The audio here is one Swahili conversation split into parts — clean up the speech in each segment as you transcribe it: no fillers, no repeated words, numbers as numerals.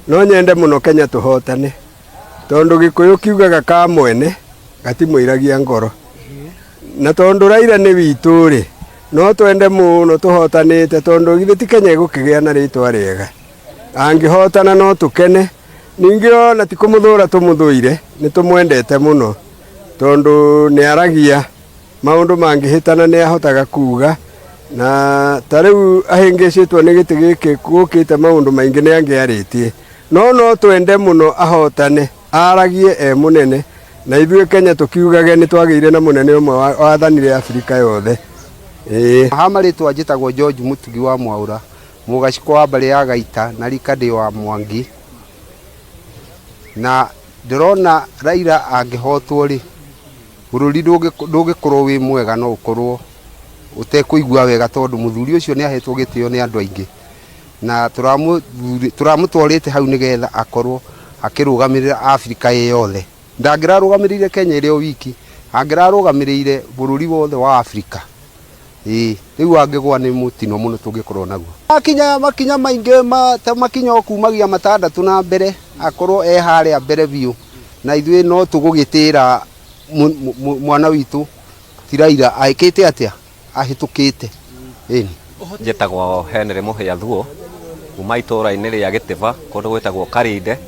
no nyende muno Kenya tuhotane tondu Gikuyu kiugaga ka mwene gatimwiragia ngoro na tondu Raila ni witu ri no twende muno tuhotanite tondu githe ti Kenya igukigia na ritwa riega angihotana no tukene ningi ona ti kumuthura tumuthuire ni tumwendete muno tondu ni aragia maundu mangihitana ni ahotaga kuga na tariu ahingicitwo ni giti giki gukite maundu maingi ni angiaritie no twende muno ahotane aragie munene na ithuĩ Kenya tukiugage ni twagire na munene umwe wathanire Afrika yothe. Hamaritwa njitagwo George Mutugi wa Mwaura mugaciko wa mbere ya Gaita na Rikadi wa Mwangi na ndirona Raila angihotwo ri bururi ndũngĩkorwo wi mwega no ukorwo utekuigua wega tondu muthuri ucio ni ahetwo gitio ni andu aingi na turamutwarite hau nigetha akorwo akirugamirira Afrika yothe ndangirarugamirire Kenya ire wiki angirarugamirire bururi wothe wa Afrika riu angigwa ni mutino muno tungikorwo naguo makinya maingi makinya okumagia matandatu na mbere akorwo haria mbere biu na ithuĩ no tugugitira mwana witu ti Raila aikite atia ahitukite njitagwo Henry Muhia Thuo kuma itura-ini ria Gitiva kundu gwitagwo Karinde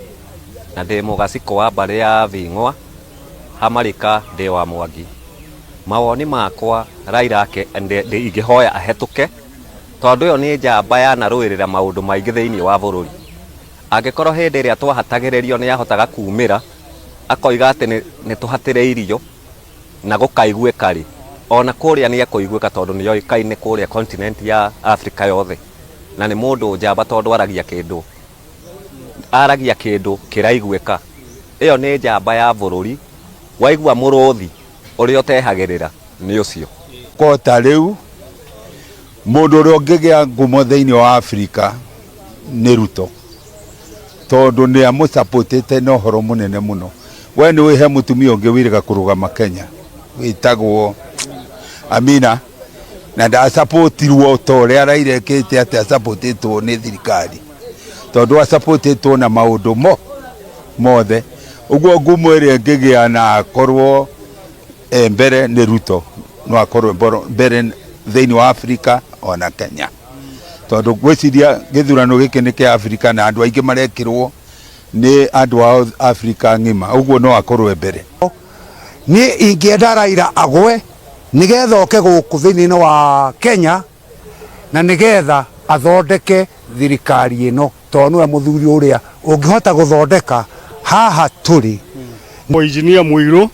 na ndi mugaciko wa mbari ya Ving'wa Hamarika ndi wa Mwangi. Mawoni makwa Raila ingihoya ahetuke tondu yo ni njamba yanarũĩrĩra maundu maingi thiini wa bururi angikorwo hindi ria twahatagĩrĩrio ni yahotaga kumira akoiga ati ni tuhatĩrĩirio na gukaiguĩka ri ona kuria ni akuiguĩka tondu ni yoikaine kuria continent ya Africa yothe na ni mundu njamba tondu aragia kindu kiraiguĩka. Iyo ni njamba ya bururi waigua muruthi uria utehagĩrĩra ni ucio kota riu mundu uria ungigia ngumo thiini wa Africa ni Ruto tondu ni amusupportete na horo munene muno. We ni wihe mutumia ungi wirega kurugama Kenya witagwo Amina na nda supportirwo toria rairekete ati supportitwo ni thirikari tondu supportitwo na maundu mothe uguo ngumo iria ngigia na akorwo mbere ni Ruto no akorwo mbere thiini wa Africa ona Kenya tondu gwiciria githurano giki ni kia Africa na andu aingi marekirwo ni andu a Africa ngima uguo no akorwo mbere. Ni ingienda Raila agwe nigetha oke guku thiini wa Kenya na nigetha athondeke thirikari ino tondu we muthuri uria ungihota guthondeka haha turi. Engineer Muiru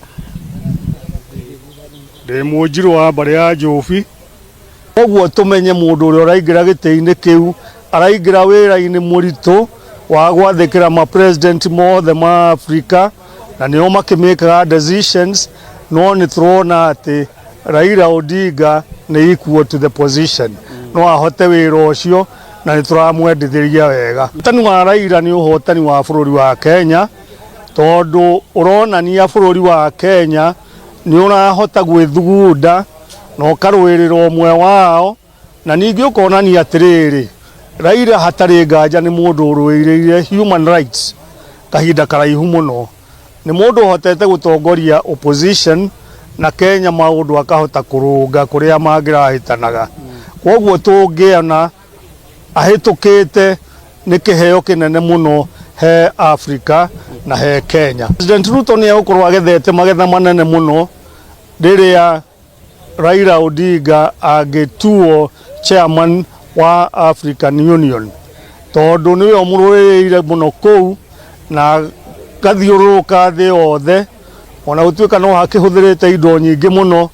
de mujiro wa mbari ya Jofi oguo tumenye mundu uria araingira giti-ini kiu araingira wira-ini muritu wa gwathikira ma president mothe ma Africa na nio makimikaga decisions no ni turona ati Raila Odinga ni equal to the position no ahote wira ucio na ni turamwendithiria wega. Utani wa Raila ni uhotani wa bururi wa Kenya tondu uronania bururi wa Kenya ni urahota gwithugunda na ukarũĩrĩra ũmwe wao na ningi ukonania atiriri Raila hatari nganja ni mundu urũĩrĩire human rights kahinda karaihu muno ni mundu hotete gutongoria opposition na Kenya maundu akahota kurunga kuria mangirahitanaga koguo tungiona ahitukite ni kiheo kinene muno he Africa na he Kenya. President Ruto ni agukorwo agethete magetha manene muno riria Raila Odinga agituo chairman wa African Union tondu niwe omurũĩrĩire muno kuu na gathiũrũrũka thĩ yothe ona gũtuĩka no hakĩhũthĩrĩte indo nyingĩ muno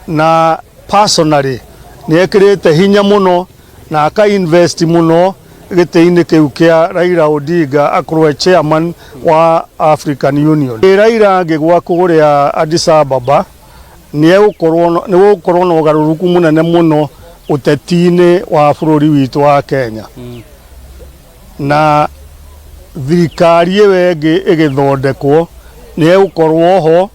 na personally ni ekĩrĩte hinya muno na aka-invest muno gĩtĩ-inĩ kĩu kĩa Raila Odinga akorwo chairman wa African Union. Raila angĩgwa kũrĩa Addis Ababa ni gũkorwo na ũgarũrũku mũnene mũno ũteti-inĩ wa bũrũri witũ wa Kenya na thirikari ĩyo ĩngĩ ĩgĩthondekwo ni egũkorwo ho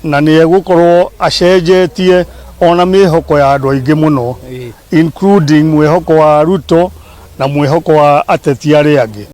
na ni egũkorwo acenjetie ona mĩhoko ya andũ aingĩ mũno including mwĩhoko wa Ruto na mwĩhoko wa ateti arĩa angĩ.